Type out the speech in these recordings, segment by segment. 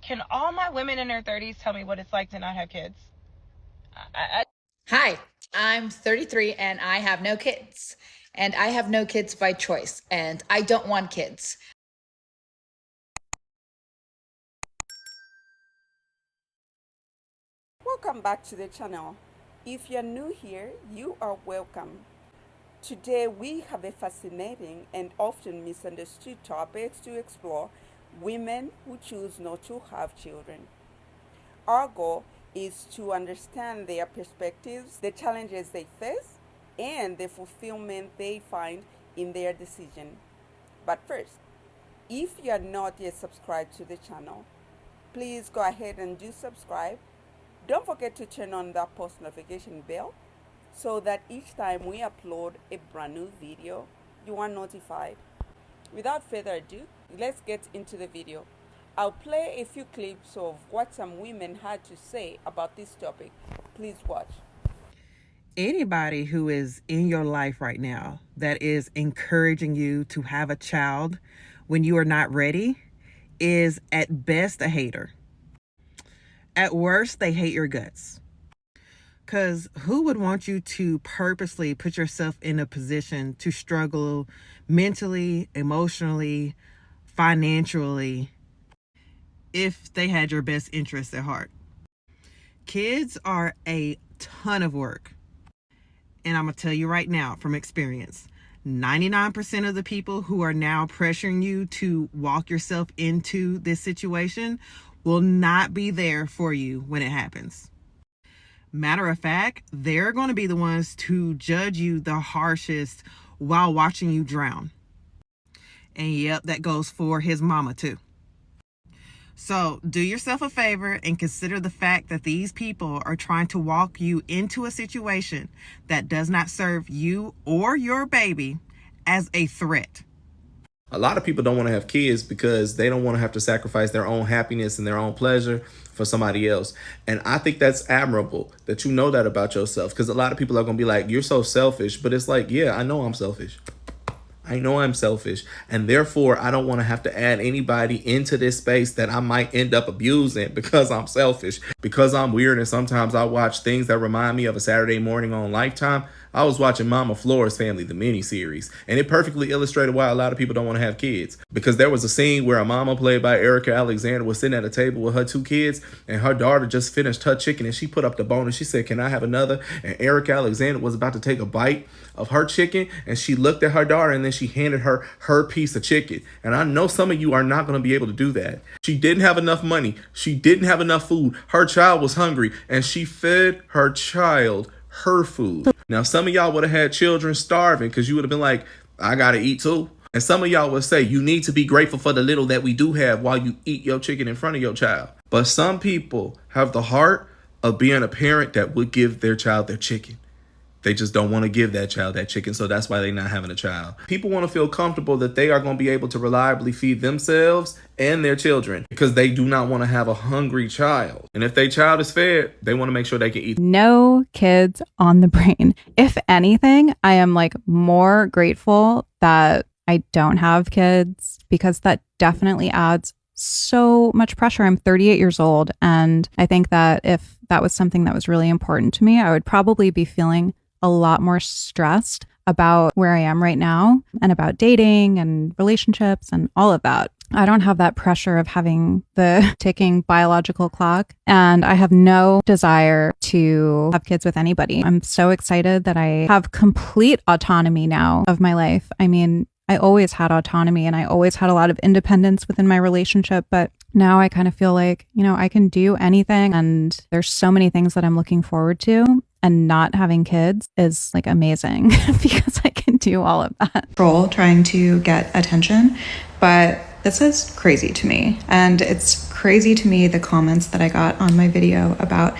Can all my women in their 30s tell me what it's like to not have kids? Hi, I'm 33 and I have no kids. And I have no kids by choice. And I don't want kids. Welcome back to the channel. If you're new here, you are welcome. Today we have a fascinating and often misunderstood topic to explore: women who choose not to have children. Our goal is to understand their perspectives, the challenges they face, and the fulfillment they find in their decision. But first, if you are not yet subscribed to the channel, please go ahead and do subscribe. Don't forget to turn on that post notification bell so that each time we upload a brand new video, you are notified. Without further ado, let's get into the video. I'll play a few clips of what some women had to say about this topic. Please watch. Anybody who is in your life right now that is encouraging you to have a child when you are not ready is at best a hater. At worst, they hate your guts. Because who would want you to purposely put yourself in a position to struggle mentally, emotionally, financially, if they had your best interests at heart? Kids are a ton of work. And I'm going to tell you right now from experience, 99% of the people who are now pressuring you to walk yourself into this situation will not be there for you when it happens. Matter of fact, they're going to be the ones to judge you the harshest while watching you drown. And yep, that goes for his mama too. So do yourself a favor and consider the fact that these people are trying to walk you into a situation that does not serve you or your baby as a threat. A lot of people don't want to have kids because they don't want to have to sacrifice their own happiness and their own pleasure for somebody else. And I think that's admirable that you know that about yourself, because a lot of people are going to be like, you're so selfish. But it's like, yeah, I know I'm selfish. I know I'm selfish, and therefore I don't want to have to add anybody into this space that I might end up abusing because I'm selfish, because I'm weird. And sometimes I watch things that remind me of a Saturday morning on Lifetime. I was watching Mama Flores Family, the miniseries, and it perfectly illustrated why a lot of people don't want to have kids. Because there was a scene where a mama played by Erica Alexander was sitting at a table with her 2 kids, and her daughter just finished her chicken, and she put up the bone and she said, "Can I have another?" And Erica Alexander was about to take a bite of her chicken, and she looked at her daughter and then she handed her her piece of chicken. And I know some of you are not going to be able to do that. She didn't have enough money. She didn't have enough food. Her child was hungry, and she fed her child her food. Now, some of y'all would have had children starving because you would have been like, I gotta eat too. And some of y'all would say you need to be grateful for the little that we do have while you eat your chicken in front of your child. But some people have the heart of being a parent that would give their child their chicken. They just don't want to give that child that chicken, so that's why they're not having a child. People want to feel comfortable that they are going to be able to reliably feed themselves and their children because they do not want to have a hungry child. And if their child is fed, they want to make sure they can eat. No kids on the brain. If anything, I am like more grateful that I don't have kids, because that definitely adds so much pressure. I'm 38 years old, and I think that if that was something that was really important to me, I would probably be feeling a lot more stressed about where I am right now and about dating and relationships and all of that. I don't have that pressure of having the ticking biological clock, and I have no desire to have kids with anybody. I'm so excited that I have complete autonomy now of my life. I mean, I always had autonomy and I always had a lot of independence within my relationship, but now I kind of feel like, you know, I can do anything, and there's so many things that I'm looking forward to. And not having kids is like amazing because I can do all of that. Role trying to get attention, but this is crazy to me. And it's crazy to me the comments that I got on my video about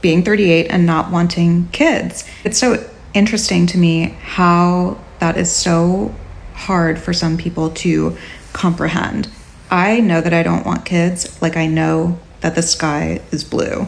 being 38 and not wanting kids. It's so interesting to me how that is so hard for some people to comprehend. I know that I don't want kids, like I know that the sky is blue.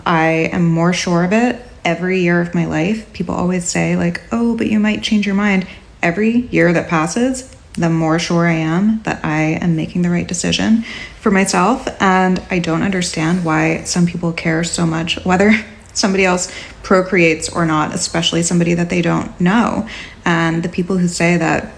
I am more sure of it every year of my life. People always say like, oh, but you might change your mind. Every year that passes, the more sure I am that I am making the right decision for myself. And I don't understand why some people care so much whether somebody else procreates or not, especially somebody that they don't know. And the people who say that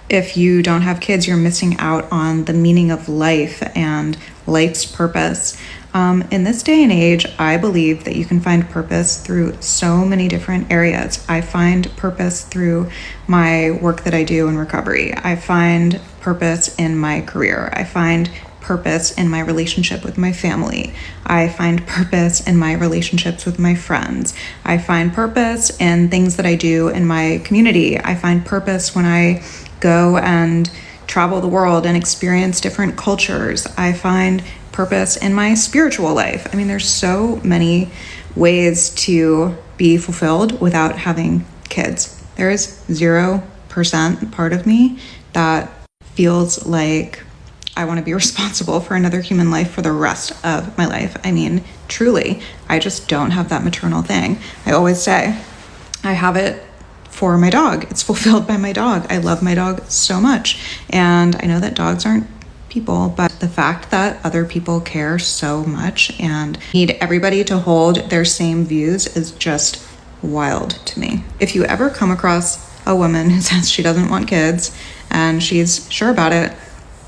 if you don't have kids, you're missing out on the meaning of life and life's purpose. In this day and age, I believe that you can find purpose through so many different areas. I find purpose through my work that I do in recovery. I find purpose in my career. I find purpose in my relationship with my family. I find purpose in my relationships with my friends. I find purpose in things that I do in my community. I find purpose when I go and travel the world and experience different cultures. I find purpose in my spiritual life. I mean, there's so many ways to be fulfilled without having kids. There is 0% part of me that feels like I want to be responsible for another human life for the rest of my life. I mean, truly, I just don't have that maternal thing. I always say I have it for my dog. It's fulfilled by my dog. I love my dog so much. And I know that dogs aren't people, but the fact that other people care so much and need everybody to hold their same views is just wild to me. If you ever come across a woman who says she doesn't want kids and she's sure about it,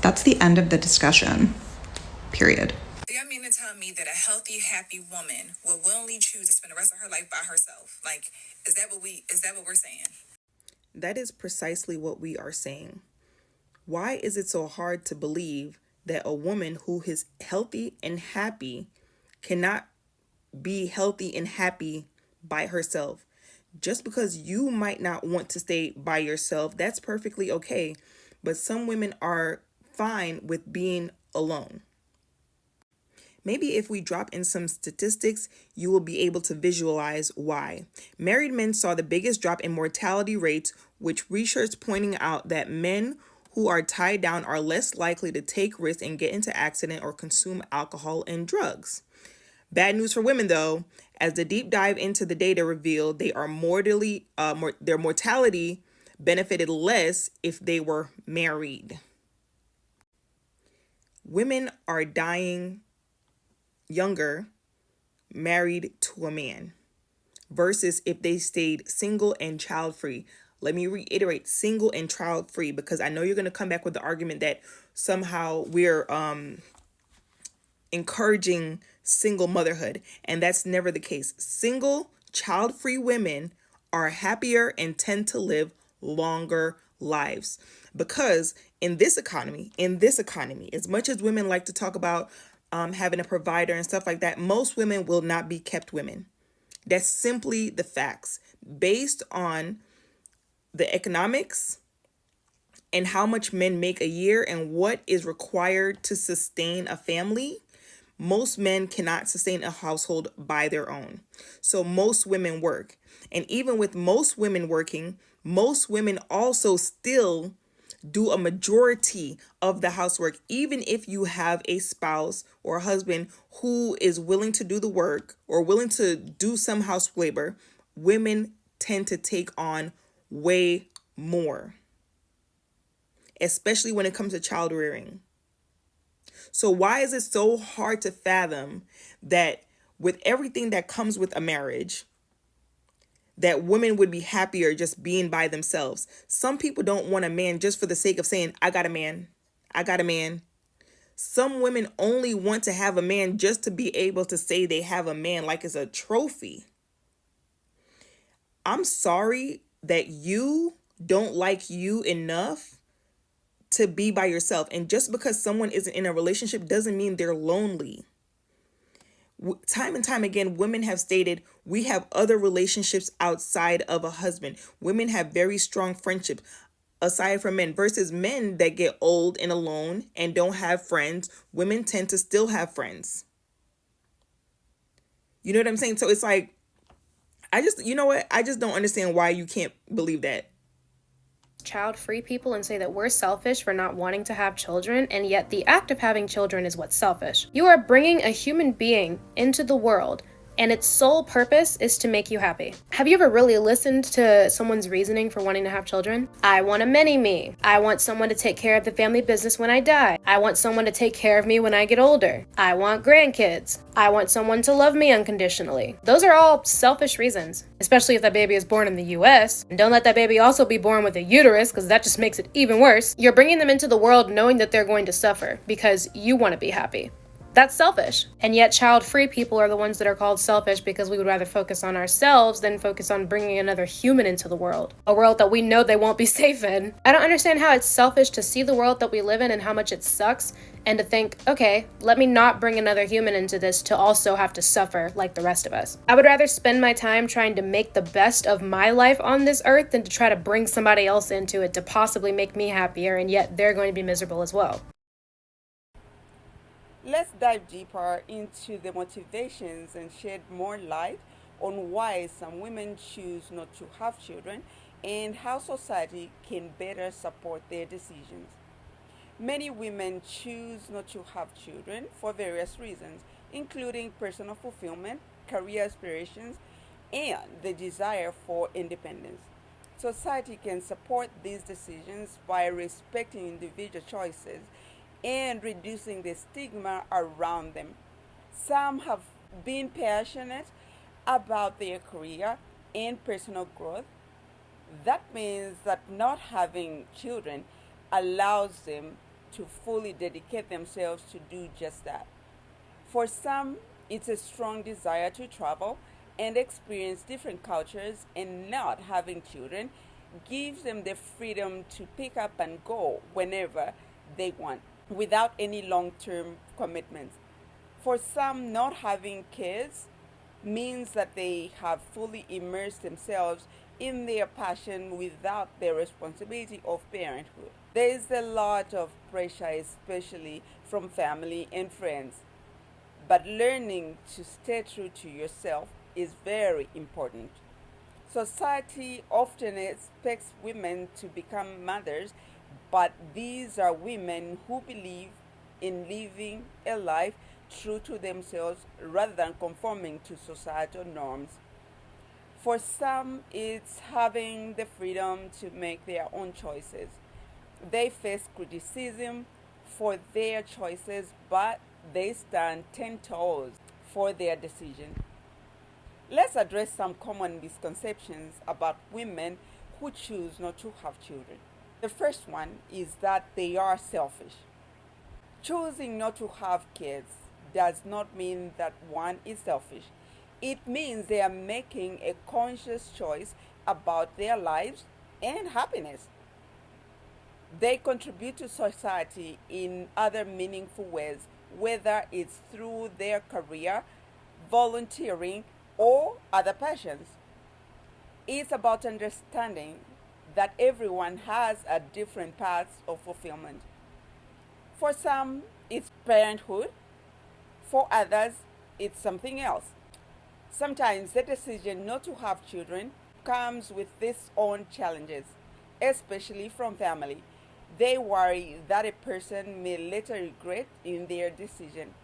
that's the end of the discussion, period. Do y'all mean to tell me that a healthy, happy woman will willingly choose to spend the rest of her life by herself? Like, is that what we're saying? That is precisely what we are saying. Why is it so hard to believe that a woman who is healthy and happy cannot be healthy and happy by herself? Just because you might not want to stay by yourself, that's perfectly okay. But some women are fine with being alone. Maybe if we drop in some statistics, you will be able to visualize why. Married men saw the biggest drop in mortality rates, which research pointing out that men who are tied down are less likely to take risks and get into accident or consume alcohol and drugs. Bad news for women, though, as the deep dive into the data revealed their mortality benefited less if they were married. Women are dying younger married to a man versus if they stayed single and child-free. Let me reiterate, single and child-free, because I know you're going to come back with the argument that somehow we're encouraging single motherhood, and that's never the case. Single, child-free women are happier and tend to live longer lives, because in this economy, as much as women like to talk about having a provider and stuff like that, most women will not be kept women. That's simply the facts. Based on the economics and how much men make a year and what is required to sustain a family, most men cannot sustain a household by their own. So most women work. And even with most women working, most women also still do a majority of the housework. Even if you have a spouse or a husband who is willing to do the work or willing to do some house labor, women tend to take on way more, especially when it comes to child rearing. So why is it so hard to fathom that with everything that comes with a marriage, that women would be happier just being by themselves? Some people don't want a man just for the sake of saying, I got a man. Some women only want to have a man just to be able to say they have a man like it's a trophy. I'm sorry that you don't like you enough to be by yourself. And just because someone isn't in a relationship doesn't mean they're lonely. Time and time again, women have stated we have other relationships outside of a husband. Women have very strong friendships aside from men, versus men that get old and alone and don't have friends. Women tend to still have friends. You know what I'm saying? So it's like, I just don't understand why you can't believe that. Child-free people and say that we're selfish for not wanting to have children, and yet the act of having children is what's selfish. You are bringing a human being into the world and its sole purpose is to make you happy. Have you ever really listened to someone's reasoning for wanting to have children? I want a mini-me. I want someone to take care of the family business when I die. I want someone to take care of me when I get older. I want grandkids. I want someone to love me unconditionally. Those are all selfish reasons, especially if that baby is born in the US. And don't let that baby also be born with a uterus, because that just makes it even worse. You're bringing them into the world knowing that they're going to suffer because you want to be happy. That's selfish. And yet child-free people are the ones that are called selfish because we would rather focus on ourselves than focus on bringing another human into the world. A world that we know they won't be safe in. I don't understand how it's selfish to see the world that we live in and how much it sucks and to think, okay, let me not bring another human into this to also have to suffer like the rest of us. I would rather spend my time trying to make the best of my life on this earth than to try to bring somebody else into it to possibly make me happier, and yet they're going to be miserable as well. Let's dive deeper into the motivations and shed more light on why some women choose not to have children and how society can better support their decisions. Many women choose not to have children for various reasons, including personal fulfillment, career aspirations, and the desire for independence. Society can support these decisions by respecting individual choices and reducing the stigma around them. Some have been passionate about their career and personal growth. That means that not having children allows them to fully dedicate themselves to do just that. For some, it's a strong desire to travel and experience different cultures, and not having children gives them the freedom to pick up and go whenever they want, without any long-term commitments. For some, not having kids means that they have fully immersed themselves in their passion without the responsibility of parenthood. There is a lot of pressure, especially from family and friends, but learning to stay true to yourself is very important. Society often expects women to become mothers, but these are women who believe in living a life true to themselves rather than conforming to societal norms. For some, it's having the freedom to make their own choices. They face criticism for their choices, but they stand 10 toes for their decision. Let's address some common misconceptions about women who choose not to have children. The first one is that they are selfish. Choosing not to have kids does not mean that one is selfish. It means they are making a conscious choice about their lives and happiness. They contribute to society in other meaningful ways, whether it's through their career, volunteering, or other passions. It's about understanding that everyone has a different paths of fulfillment. For some, it's parenthood. For others, it's something else. Sometimes the decision not to have children comes with its own challenges, especially from family. They worry that a person may later regret in their decision.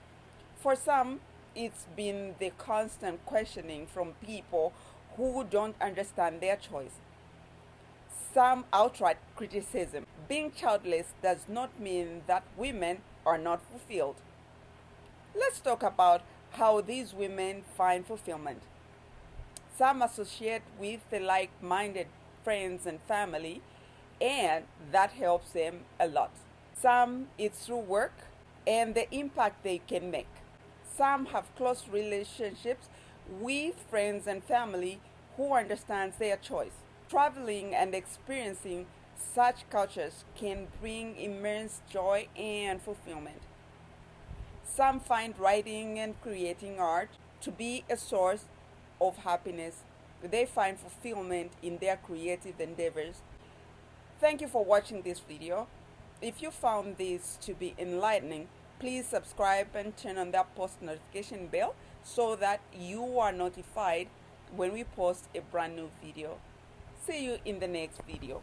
For some, it's been the constant questioning from people who don't understand their choice. Some outright criticism. Being childless does not mean that women are not fulfilled. Let's talk about how these women find fulfillment. Some associate with the like-minded friends and family, and that helps them a lot. Some, it's through work and the impact they can make. Some have close relationships with friends and family who understands their choice. Traveling and experiencing such cultures can bring immense joy and fulfillment. Some find writing and creating art to be a source of happiness. They find fulfillment in their creative endeavors. Thank you for watching this video. If you found this to be enlightening, please subscribe and turn on that post notification bell so that you are notified when we post a brand new video. See you in the next video.